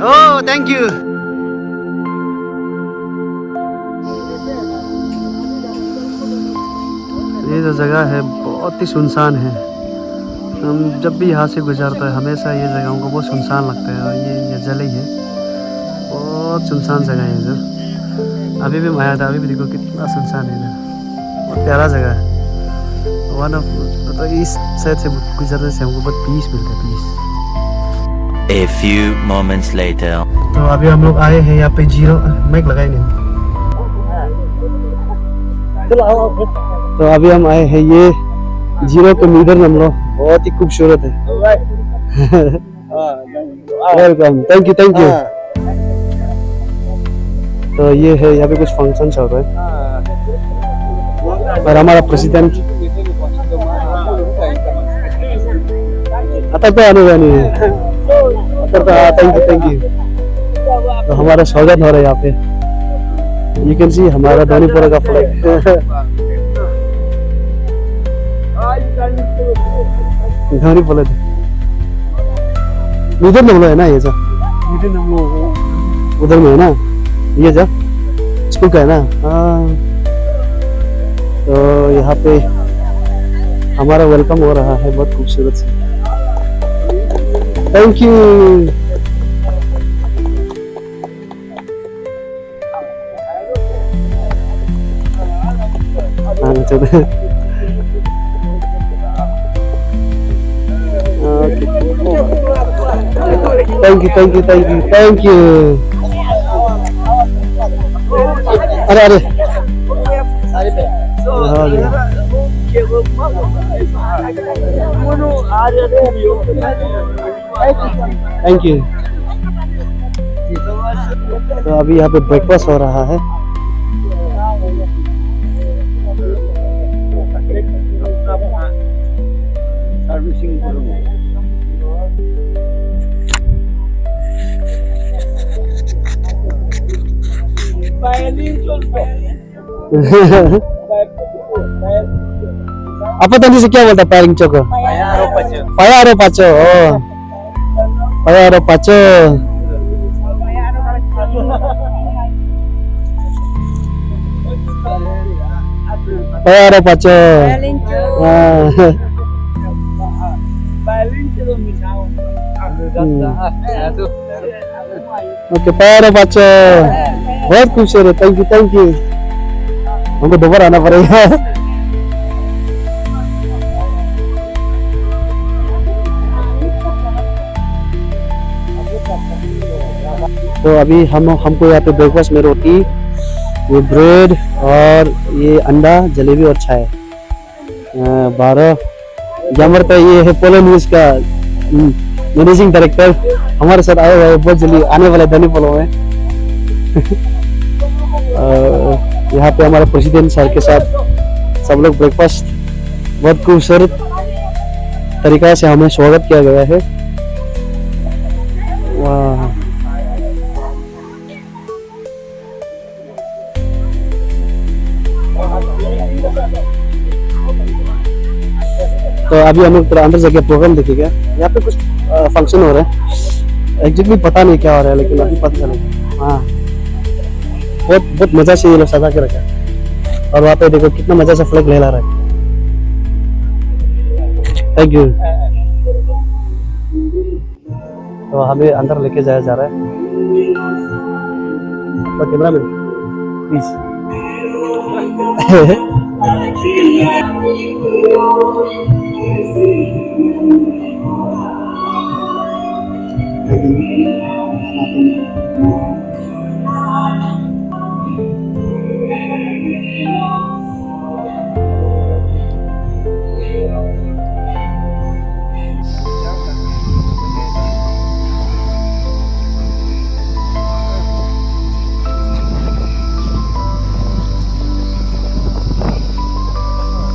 Oh thank you. ये जो जगह है बहुत ही सुनसान है। हम जब भी यहाँ से गुजरते हैं हमेशा ये जगहों को बहुत सुनसान लगता है। और ये यजली है, बहुत सुनसान जगह है इधर। अभी भी मैं आया था, अभी भी देखो कितना सुनसान है इधर। बहुत प्यारा जगह है। वन ऑफ तो इस साइड से गुजरने से हमको बहुत पीस मिलता है, piece. A few moments later. तो अभी हम लोग आए हैं यहाँ पे जीरो माइक लगाए नहीं। तो अभी हम आए हैं ये जीरो के मीटर हम लोग, बहुत ही खूबसूरत है। Welcome, thank you thank you. तो ये है यहाँ पे कुछ फंक्शन चल रहा है और हमारा प्रेसिडेंट आता तो आने वाली है। Thank you. तो हमारा स्वागत हो रहा है यहाँ पे। यू कैन सी हमारा दानी पिलो का फ्लैग। दानी पिलो उधर नमलो है ना, ये जो उधर में है ना, ये जो स्कूल का है ना। हाँ, तो यहाँ पे हमारा वेलकम हो रहा है बहुत खूबसूरत से। Thank you. Thank you. अरे थैंक यू। तो अभी यहाँ पे ब्रेकफास्ट हो रहा है। Apatani से क्या बोलता pairing choco? Payaro pacho। Payaro pacho। Payaro pacho। Okay पैरो पाचो, बहुत खूबसूरत। Thank you. हमको दोबारा आना पड़ेगा। तो अभी हमको यहाँ पे ब्रेकफास्ट में रोटी, ये ब्रेड और ये अंडा, जलेबी और चाय। 12 जमर पे ये है पोलो न्यूज का मैनेजिंग डायरेक्टर हमारे साथ आए हुए हैं, बहुत जल्दी आने वाले दानी पिलो में। यहाँ पे हमारे प्रेसिडेंट सर के साथ सब लोग ब्रेकफास्ट, बहुत खूबसूरत तरीका से हमें स्वागत किया गया है। वाह, तो अभी हम लोग अंदर जाके प्रोग्राम देखेंगे। यहाँ पे कुछ फंक्शन हो रहा है, एग्जैक्टली पता नहीं क्या हो रहा है, लेकिन अभी पता चलेगा। हाँ, बहुत मजा से ये लोग सजा के रखा है। और वहाँ पे देखो कितना मजा से फ्लैग लहरा रहा है। Thank you. तो हमें अंदर लेके जाया जा रहा है। तो कैमरा मैन प्लीज।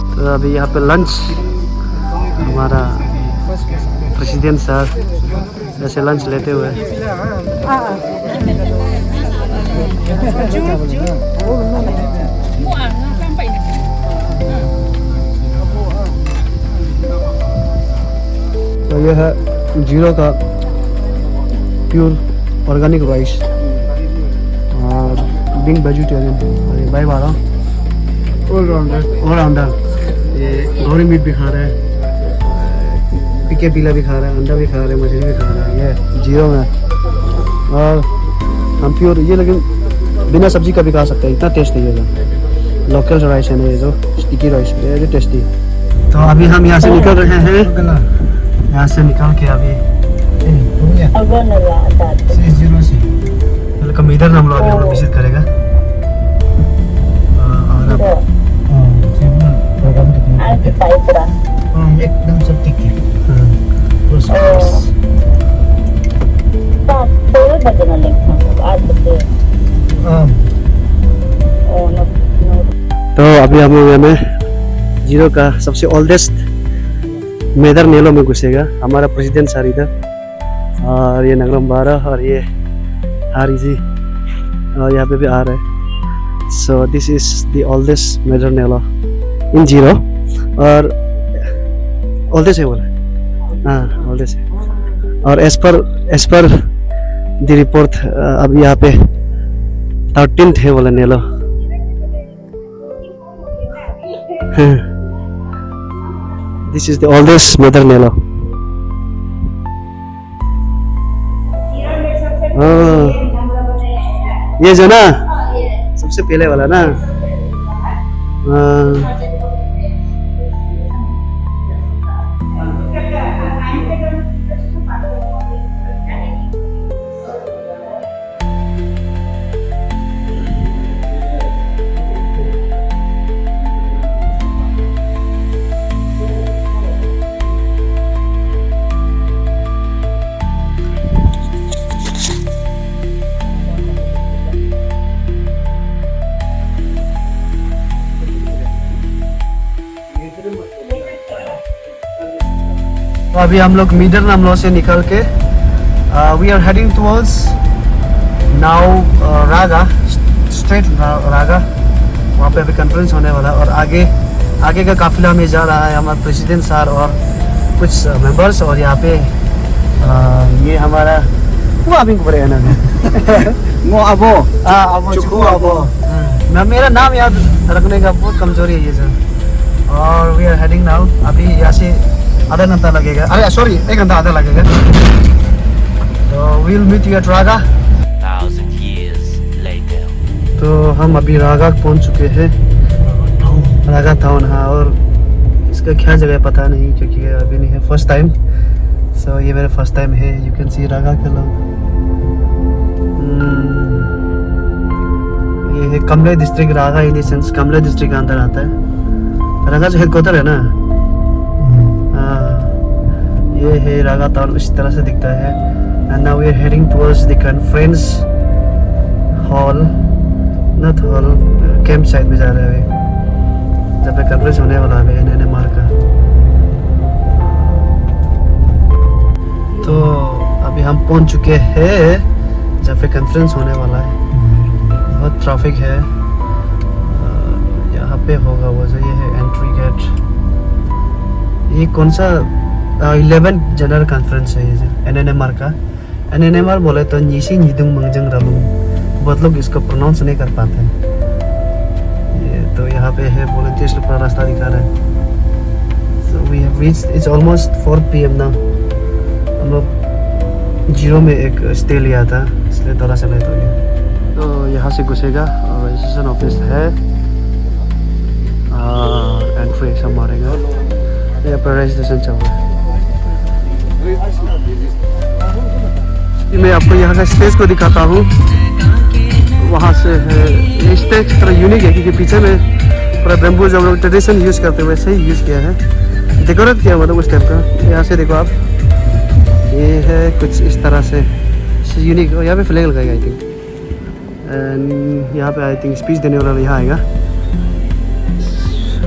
तो अभी यहाँ पे लंच, हमारा प्रेसिडेंट सर ऐसे लंच लेते हुए। तो ये है जीरो का प्योर ऑर्गेनिक राइस और बिंग वेजिटेरियन। और ये भाई बारा ऑलराउंडर, ये गौरी मीट भी खा रहे हैं, पिके पीला भी खा रहे हैं, अंडा भी खा रहे हैं, मछली भी खा रहे हैं। ये जीरो में और हम प्योर ये, लेकिन बिना सब्जी का भी खा सकते हैं, इतना टेस्ट है ये जो लोकल राइस है ना, ये जो स्टिकी राइस वेरी टेस्टी। तो अभी हम यहाँ से निकल रहे हैं, यहाँ से निकल के अभी वेलकम इधर हम लोग अभी विजिट करेगा। और अब एकदम सब ठीक है। तो अभी हम लोग में जीरो का सबसे ओल्डेस्ट मेदर नेलो में घुसेगा। हमारा प्रेसिडेंट सर इधर, और ये नगरम 12 और ये हारी जी और यहाँ पे भी आ रहे हैं। So this is the oldest mother नेलो इन जीरो, और ओल्डेस्ट है बोला, हाँ ओल्डेस्ट है। और एज पर द रिपोर्ट अब यहाँ पे 13th है बोला नेलो। This is the oldest mother Nelo. ये जो ना सबसे पहले वाला ना, तो अभी हम लोग मीडर नामलो से निकल के we are heading towards now Raga, straight Raga. वहाँ पे अभी कॉन्फ्रेंस होने वाला है, और आगे का काफिला में जा रहा है हमारा प्रेसिडेंट सर और कुछ मेंबर्स। और यहाँ पे ये हमारा वो अभी है ना मेरा नाम याद रखने का बहुत कमजोरी है ये सर। और वी आर हेडिंग नाउ, अभी यहाँ से आधा घंटा लगेगा, अरे सॉरी 1 घंटा आधा लगेगा। तो we'll meet you at Raga. 1000 years later. तो हम अभी रागा पहुंच चुके हैं, रागा टाउन। हाँ, और इसका क्या जगह पता नहीं क्योंकि अभी नहीं है, फर्स्ट टाइम। सो ये मेरा फर्स्ट टाइम है। यू कैन सी रागा के लोग। ये है कमले district, Raga in the sense कमले डिस्ट्रिक्ट के अंदर आता है। रागा जो हेडक्वार्टर है ना, ये है रागा टाउन, इस तरह से दिखता है। And now we are heading towards the conference hall, not hall, camp site में जा रहे हैं जब पे कॉन्फ्रेंस होने वाला है NNMR का। तो अभी हम पहुंच चुके हैं जब पे कॉन्फ्रेंस होने वाला है। बहुत ट्रैफिक है यहाँ पे होगा वो जो ये है एंट्री गेट। ये कौन सा 11th जनरल कॉन्फ्रेंस है ये NNMR का। NNMR बोले तो नीसी नीदुंग मंगजंग रलुंग, बहुत लोग इसको प्रोनाउंस नहीं कर पाते हैं। ये तो यहाँ पे है वॉलंटियर्स लोग पूरा रास्ता दिखा रहे हैं। So we have reached, it's almost 4 PM now. हम लोग जीरो में एक स्टे लिया था, इसलिए थोड़ा सा लेट हो गया। तो यहाँ से घुसेगा और रजिस्ट्रेशन ऑफिस है, एंट्री सब मारेगा। यहाँ पर रजिस्ट्रेशन चल रहा है। मैं आपको यहाँ का स्टेज को दिखाता हूँ। वहाँ से है ये स्टेज थोड़ा यूनिक है क्योंकि पीछे में पूरा बैम्बू जो हम लोग ट्रेडिशन यूज़ करते हैं वैसे ही यूज़ किया है, डेकोरेट किया मतलब उस टाइप का। यहाँ से देखो आप, ये है कुछ इस तरह से यूनिक। और यहाँ पे फ्लैग लगाएगा आई थिंक, एंड यहाँ पे आई थिंक स्पीच देने वाला यहाँ आएगा।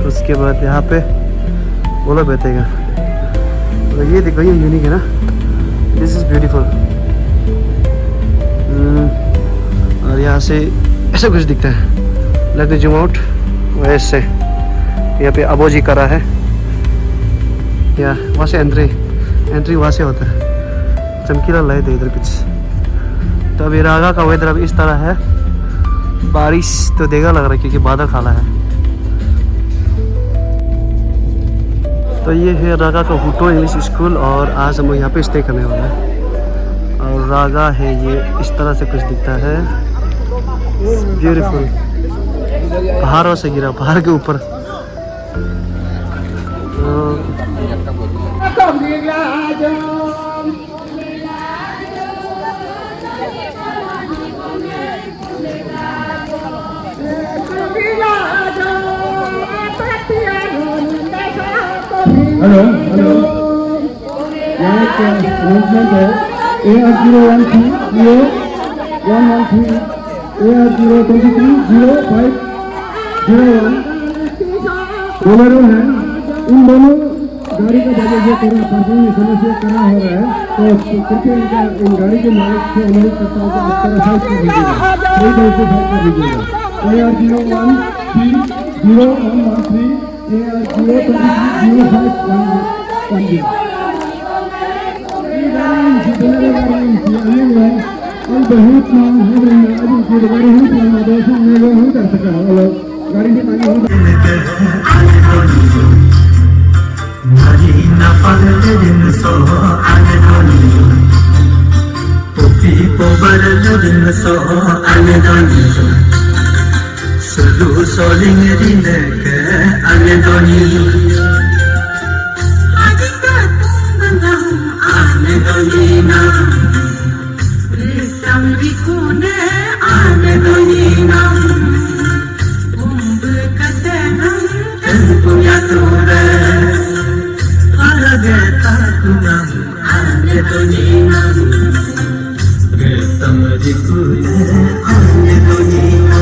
उसके बाद यहाँ पे बोला बैठेगा। तो ये देखो ये यूनिक है ना, दिस इज़ ब्यूटीफुल। और यहाँ से ऐसा कुछ दिखता है, लेट मी जूम आउट। वैसे यहाँ पे अबो जी करा है, या वहाँ से एंट्री वहाँ से होता है। चमकीला लाइट है इधर कुछ तो अभी रागा का वेदर अभी इस तरह है, बारिश तो देगा लग रहा है क्योंकि बादल काला है। तो ये है रागा का हुटो इंग्लिश स्कूल और आज हम यहाँ पे स्टे करने वाले हैं। और रागा है ये इस तरह से कुछ दिखता है, ब्यूटीफुल, पहाड़ों से गिरा, पहाड़ के ऊपर। हेलो हेलो, यहाँ एक अनाउंसमेंट है। AR013 0113 AR023 0501 बोलेरो है। इन दोनों गाड़ी का वजह से थोड़ा पार्किंग की समस्या करना हो रहा है, तो कृपया इनका इन गाड़ी के मालिक से अनुरोध करता हूँ कि इस तरह साइड कर दीजिएगा, सही तरह से साइड कर दीजिएगा। AR013 0113 AR023 0510 और बहुत नाम हो रही है। अभी की गाड़ी ही चलाना दोस्तों में वो नहीं कर सका, और गाड़ी से नहीं हो Marina Paladin so Anadoni Popi Pobaladin so Anadoni Sulu Soling Rineke Anadoni Anadonina Risam Rikune Anadonina Umbu Katenam Tempuya Ture Takunam, Anadonina, Getamajikune, Anadonina,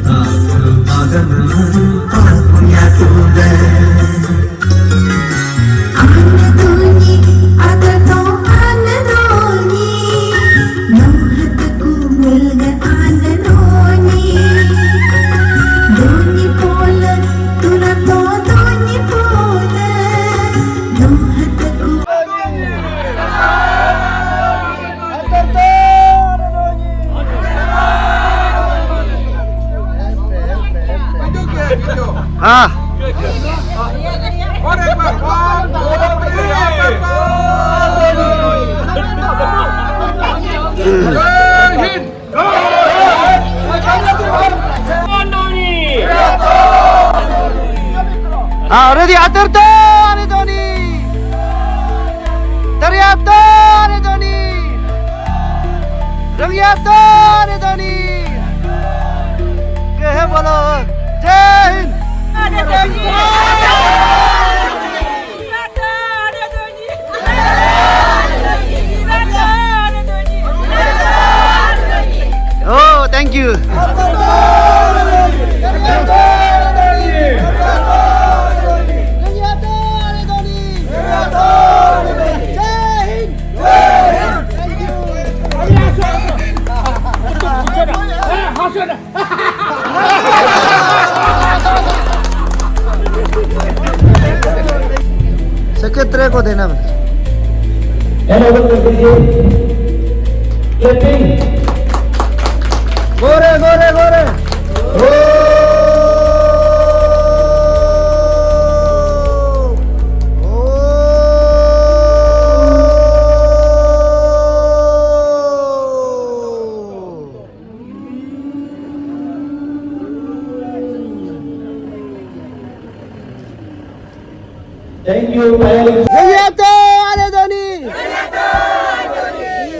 Takumaganam, Takunyakune. Anadoni, Agato Anadoni, Nohataku Milga Anadoni, Doni Pola, Turato Doni Pola. हाँ ready atur to Anadoni Taryap to Anadoni Ragyap to Anadoni ke hai bolo Jai Hind Anadoni oh thank you secretary को देना है। गोरे गोरे गोरे Thank you. Yato Anadoni. Yato Anadoni.